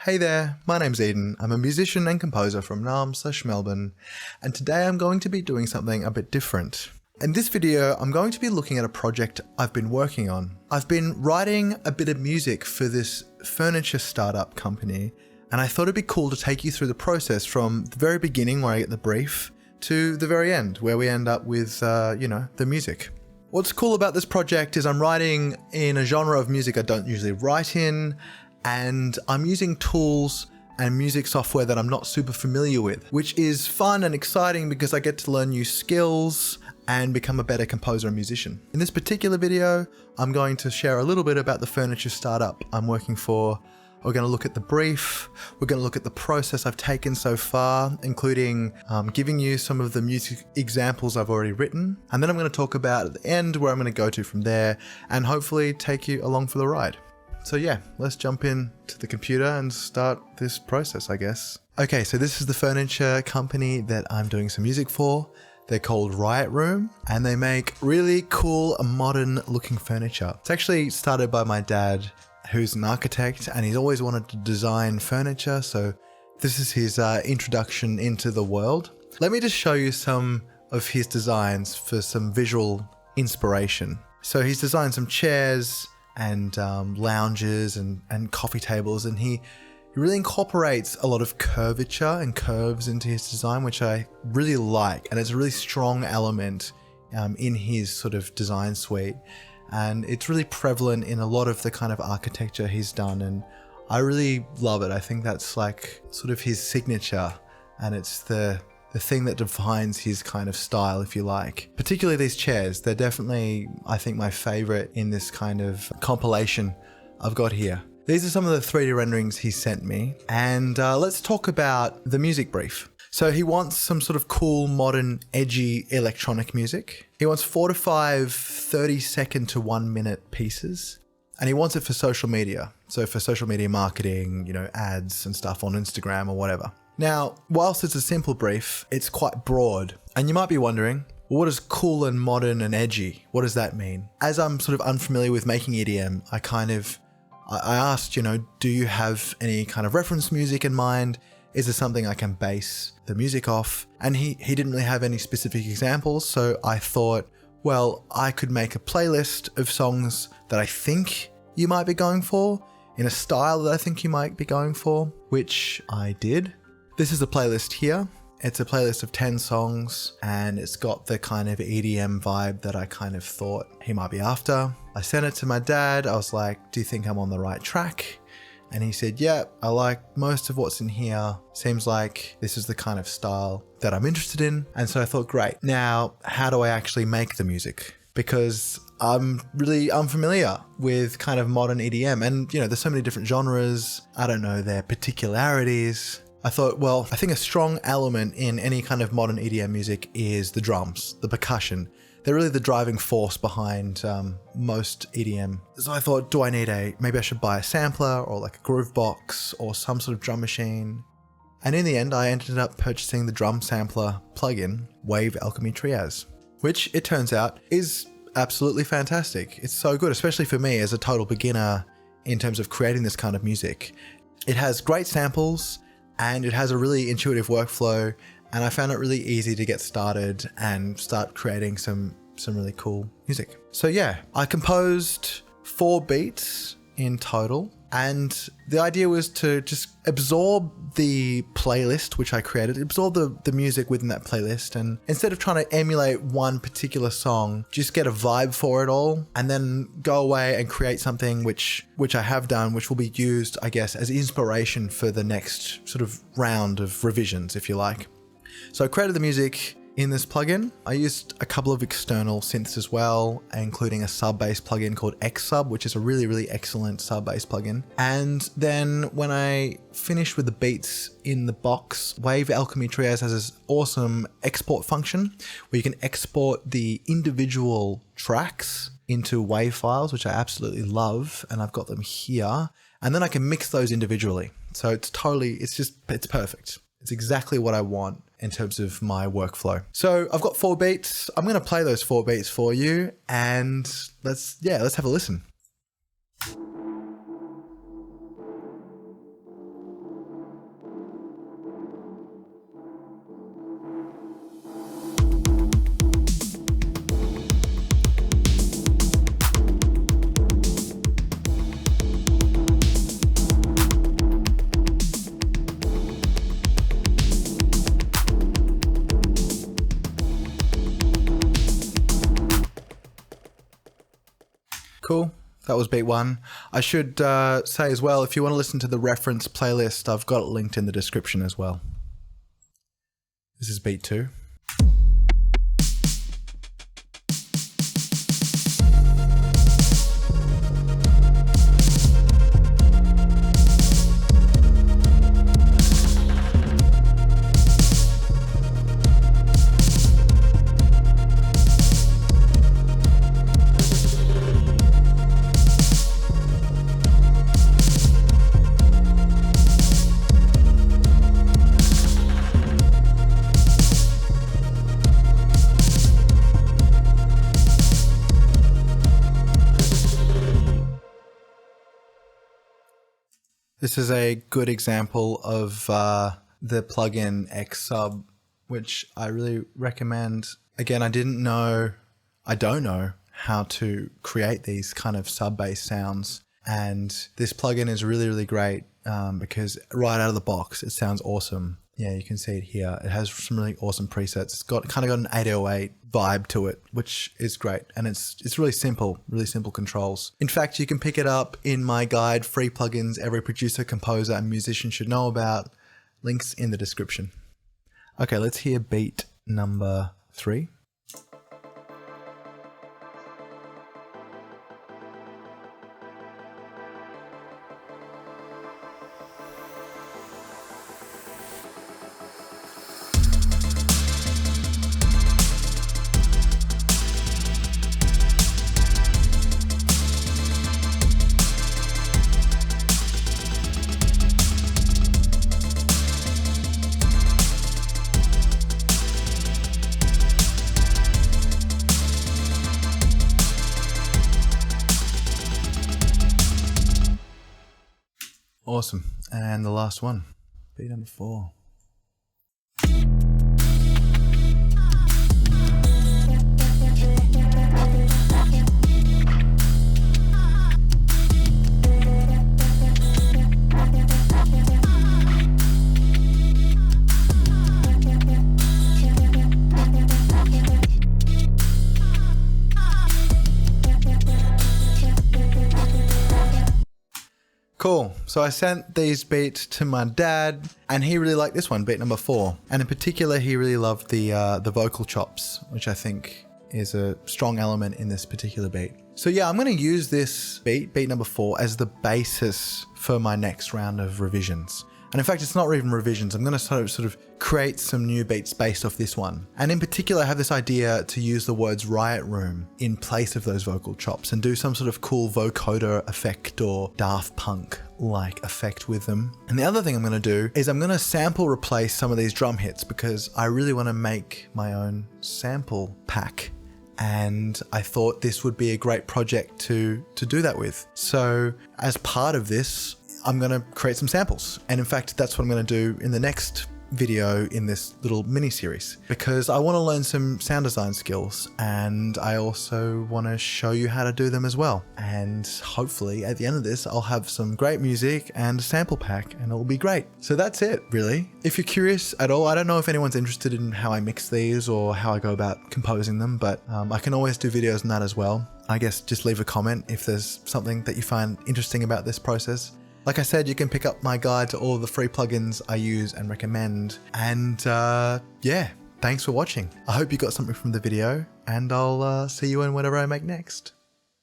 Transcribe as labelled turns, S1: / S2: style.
S1: Hey there, my name's Eden. I'm a musician and composer from Melbourne, and today I'm going to be doing something a bit different. In this video, I'm going to be looking at a project I've been working on. I've been writing a bit of music for this furniture startup company, and I thought it'd be cool to take you through the process from the very beginning where I get the brief to the very end where we end up with, the music. What's cool about this project is I'm writing in a genre of music I don't usually write in, and I'm using tools and music software that I'm not super familiar with, which is fun and exciting because I get to learn new skills and become a better composer and musician. In this particular video, I'm going to share a little bit about the furniture startup I'm working for. We're going to look at the brief, we're going to look at the process I've taken so far, including giving you some of the music examples I've already written, and then I'm going to talk about at the end where I'm going to go to from there and hopefully take you along for the ride. So yeah, let's jump in to the computer and start this process, I guess. Okay, so this is the furniture company that I'm doing some music for. They're called Riot Room, and they make really cool, modern looking furniture. It's actually started by my dad, who's an architect, and he's always wanted to design furniture. So this is his introduction into the world. Let me just show you some of his designs for some visual inspiration. So he's designed some chairs and lounges and coffee tables, and he really incorporates a lot of curvature and curves into his design, which I really like, and it's a really strong element in his sort of design suite, and it's really prevalent in a lot of the kind of architecture he's done, and I really love it. I think that's like sort of his signature, and it's the thing that defines his kind of style, if you like. Particularly these chairs, they're definitely, I think, my favorite in this kind of compilation I've got here. These are some of the 3D renderings he sent me, and let's talk about the music brief. So he wants some sort of cool, modern, edgy electronic music. He wants 4 to 5 30-second to 1 minute pieces, and he wants it for social media. So for social media marketing, ads and stuff on Instagram or whatever. Now, whilst it's a simple brief, it's quite broad. And you might be wondering, well, what is cool and modern and edgy? What does that mean? As I'm sort of unfamiliar with making EDM, I asked, do you have any kind of reference music in mind? Is there something I can base the music off? And he didn't really have any specific examples. So I thought, well, I could make a playlist of songs that I think you might be going for in a style that I think you might be going for, which I did. This is the playlist here. It's a playlist of 10 songs, and it's got the kind of EDM vibe that I kind of thought he might be after. I sent it to my dad. I was like, do you think I'm on the right track? And he said, yeah, I like most of what's in here. Seems like this is the kind of style that I'm interested in. And so I thought, great. Now, how do I actually make the music? Because I'm really unfamiliar with kind of modern EDM, and there's so many different genres. I don't know their particularities. I thought, well, I think a strong element in any kind of modern EDM music is the drums, the percussion. They're really the driving force behind most EDM. So I thought, maybe I should buy a sampler or like a groove box or some sort of drum machine. And in the end, I ended up purchasing the drum sampler plugin, Wave Alchemy Triaz, which it turns out is absolutely fantastic. It's so good, especially for me as a total beginner in terms of creating this kind of music. It has great samples, and it has a really intuitive workflow, and I found it really easy to get started and start creating some really cool music. So yeah, I composed 4 beats in total, and the idea was to just absorb the playlist which I created, absorb the music within that playlist, and instead of trying to emulate one particular song, just get a vibe for it all, and then go away and create something which I have done, which will be used, I guess, as inspiration for the next sort of round of revisions, if you like. So I created the music in this plugin. I used a couple of external synths as well, including a sub bass plugin called X-Sub, which is a really, really excellent sub bass plugin. And then when I finished with the beats in the box, Wave Alchemy Triaz has this awesome export function where you can export the individual tracks into WAV files, which I absolutely love. And I've got them here. And then I can mix those individually. So it's perfect. It's exactly what I want in terms of my workflow. So I've got 4 beats. I'm going to play those 4 beats for you, and let's have a listen. That was beat 1. I should say as well, if you want to listen to the reference playlist, I've got it linked in the description as well. This is beat 2. This is a good example of the plugin Xsub, which I really recommend. Again, I don't know how to create these kind of sub-bass sounds. And this plugin is really, really great because right out of the box, it sounds awesome. Yeah, you can see it here. It has some really awesome presets. It's got an 808 vibe to it, which is great. And it's really simple controls. In fact, you can pick it up in my guide, Free Plugins Every Producer, Composer and Musician Should Know About. Links in the description. Okay, let's hear beat number 3. Awesome. And the last one, beat number 4. Cool. So I sent these beats to my dad and he really liked this one, beat number 4. And in particular, he really loved the vocal chops, which I think is a strong element in this particular beat. So yeah, I'm going to use this beat number 4, as the basis for my next round of revisions. And in fact, it's not even revisions. I'm going to sort of create some new beats based off this one. And in particular, I have this idea to use the words Riot Room in place of those vocal chops and do some sort of cool vocoder effect or Daft Punk-like effect with them. And the other thing I'm going to do is I'm going to sample replace some of these drum hits because I really want to make my own sample pack. And I thought this would be a great project to do that with. So as part of this, I'm going to create some samples. And in fact, that's what I'm going to do in the next video in this little mini series, because I want to learn some sound design skills and I also want to show you how to do them as well. And hopefully at the end of this, I'll have some great music and a sample pack and it'll be great. So that's it, really. If you're curious at all, I don't know if anyone's interested in how I mix these or how I go about composing them, but I can always do videos on that as well. I guess just leave a comment if there's something that you find interesting about this process. Like I said, you can pick up my guide to all of the free plugins I use and recommend. And yeah, thanks for watching. I hope you got something from the video and I'll see you in whatever I make next.